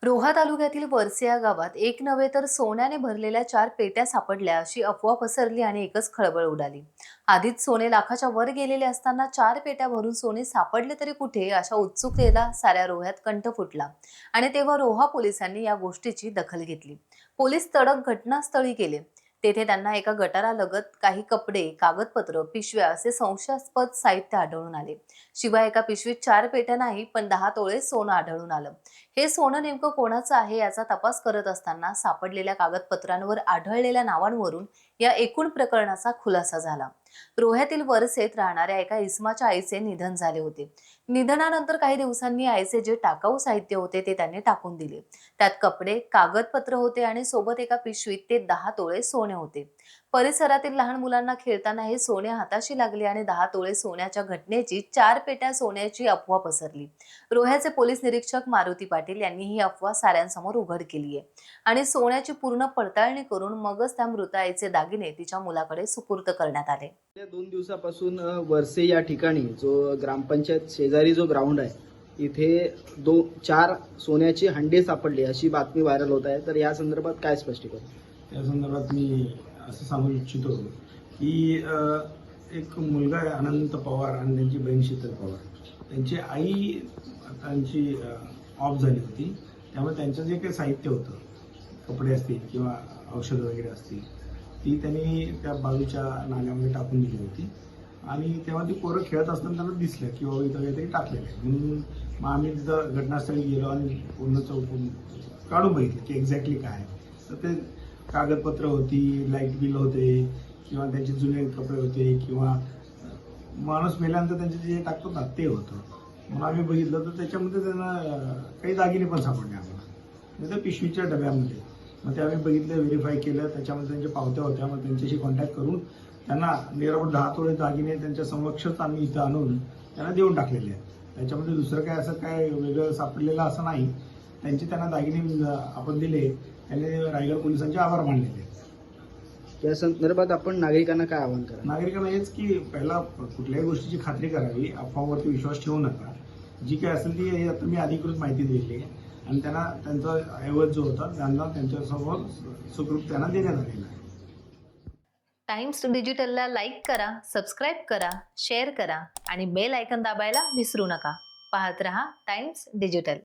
रोहा तालुक्यातील वरसे या गावात एक नव्हे तर सोन्याने भरलेल्या 4 पेट्या सापडल्या अशी अफवा पसरली आणि एकच खळबळ उडाली। आधीच सोने लाखाच्या वर गेलेले असताना 4 पेट्या भरून सोने सापडले तरी कुठे अशा उत्सुकतेला साऱ्या रोह्यात कंठ फुटला आणि तेव्हा रोहा पोलिसांनी या गोष्टीची दखल घेतली। पोलीस तडक घटनास्थळी गेले। तेथे त्यांना एका गटारालगत काही कपडे, कागदपत्र, पिशव्या असे संशयास्पद साहित्य आढळून आले। शिवाय एका पिशवीत 4 पेट्या नाही पण 10 तोळे सोनं आढळून आलं। हे सोनं नेमकं कोणाचं आहे याचा तपास करत असताना सापडलेल्या कागदपत्रांवर आढळलेल्या नावांवरून या एकूण प्रकरणाचा खुलासा झाला। रोह्यातील वरसेत राहणाऱ्या एका इस्माच्या आईचे निधन झाले होते। निधनानंतर काही दिवसांनी आईचे जे टाकाऊ साहित्य होते ते त्यांनी टाकून दिले। त्यात कपडे, कागदपत्र होते आणि सोबत एका पिशवीत ते 10 तोळे सोने होते। परिसरातील लहान मुलांना खेळताना हे सोने हाताशी लागले आणि 10 तोळे सोन्याच्या घटनेची 4 पेट्या सोन्याची अफवा पसरली। रोह्याचे पोलीस निरीक्षक मारुती पाटील यांनी ही अफवा साऱ्यांसमोर उघड केली आहे आणि सोन्याची पूर्ण पडताळणी करून मगच त्या मृत आईचे दागिने तिच्या मुलाकडे सुपूर्द करण्यात आले। गेल्या 2 दिवसापासून वरसे या ठिकाणी जो ग्रामपंचायत शेजारी जो ग्राउंड आहे इथे 4 सोन्याची हंडे सापडले अशी बातमी व्हायरल होत आहे। तर या संदर्भात काय स्पष्टीकरण? या संदर्भात मी असं सांगू इच्छितो की एक मुलगा आहे अनंत पवार आणि त्यांची बहीण शीतल पवार। त्यांची आई त्यांची ऑफ झाली होती, त्यामुळे त्यांचं जे काही साहित्य होतं, कपडे असतील किंवा औषधं वगैरे असतील, ती त्यांनी त्या बाजूच्या नाल्यामध्ये टाकून दिली होती आणि तेव्हा ती पोरं खेळत असताना त्यांना दिसलं की बाबा इथं काहीतरी टाकलेलं आहे। म्हणून मग आम्ही तिथं घटनास्थळी गेलो आणि पूर्ण चौकून काढून बघितलं की एक्झॅक्टली काय आहे। तर ते कागदपत्र होती, लाईट बिल होते किंवा त्यांचे जुने कपडे होते किंवा माणूस मेल्यानंतर त्यांचे जे टाकतो ना ते होतं। म्हणून आम्ही बघितलं तर त्याच्यामध्ये त्यांना काही दागिने पण सापडले आम्हाला, म्हणजे त्या पिशवीच्या डब्यामध्ये। मग ते आम्ही बघितलं, व्हेरीफाय केलं, त्याच्यामध्ये त्यांच्या पावत्या होत्या। मग त्यांच्याशी कॉन्टॅक्ट करून त्यांना निरापद 10 तोळे दागिने त्यांच्या समक्षच आम्ही इथं आणून त्यांना देऊन टाकलेले आहेत। त्याच्यामध्ये दुसरं काय असं काय वेगळं सापडलेलं असं नाही। त्यांना दागिने आपण दिले, त्यांनी रायगड पोलिसांचे आभार मानलेले। या संदर्भात आपण नागरिकांना काय आवाहन करा? नागरिकांना हेच की पहिला कुठल्याही गोष्टीची खात्री करावी, अफवावरती विश्वास ठेवू नका। जी काय असेल ती आता मी अधिकृत माहिती दिली आणि त्यांना त्यांचा ऐवज जो होता त्यांना त्यांच्यासमोर सुखरूप त्यांना देण्यात आलेला आहे। टाइम्स डिजिटलला लाईक करा, सबस्क्राईब करा, शेअर करा आणि बेल आयकॉन दाबायला विसरू नका। पाहत रहा टाइम्स डिजिटल।